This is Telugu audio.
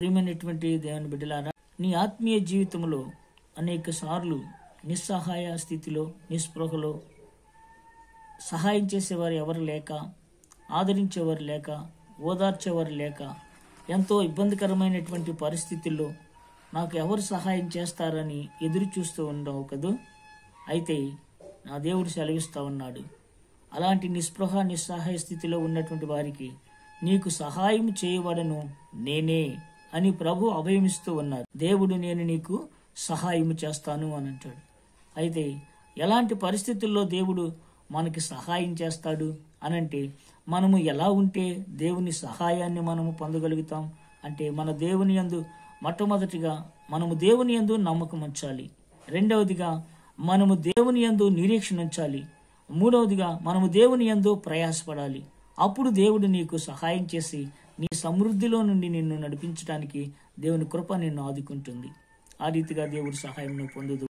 ప్రియమైనటువంటి దేవుని బిడ్డలారా, నీ ఆత్మీయ జీవితంలో అనేక సార్లు నిస్సహాయ స్థితిలో, నిస్పృహలో, సహాయం చేసేవారు ఎవరు లేక, ఆదరించేవారు లేక, ఓదార్చేవారు లేక, ఎంతో ఇబ్బందికరమైనటువంటి పరిస్థితుల్లో నాకు ఎవరు సహాయం చేస్తారని ఎదురు చూస్తూ ఉండవు కదూ. అయితే నా దేవుడు సెలవిస్తూ ఉన్నాడు, అలాంటి నిస్పృహ నిస్సహాయ స్థితిలో ఉన్నటువంటి వారికి నీకు సహాయం చేయబడను నేనే అని ప్రభు అభయమిస్తూ ఉన్నారు. దేవుడు నేను నీకు సహాయం చేస్తాను అని అంటాడు. అయితే ఎలాంటి పరిస్థితుల్లో దేవుడు మనకి సహాయం చేస్తాడు అనంటే, మనము ఎలా ఉంటే దేవుని సహాయాన్ని మనము పొందగలుగుతాం అంటే, మన దేవుని యందు మొట్టమొదటిగా మనము దేవుని యందు నమ్మకం ఉంచాలి. రెండవదిగా మనము దేవుని యందు నిరీక్షణ ఉంచాలి. మూడవదిగా మనము దేవుని యందు ప్రయాసపడాలి. అప్పుడు దేవుడు నీకు సహాయం చేసి నీ సమృద్ధిలో నుండి నిన్ను నడిపించడానికి దేవుని కృప నిన్ను ఆదుకుంటుంది. ఆ రీతిగా దేవుడి సహాయం నువ్వు పొందుదు.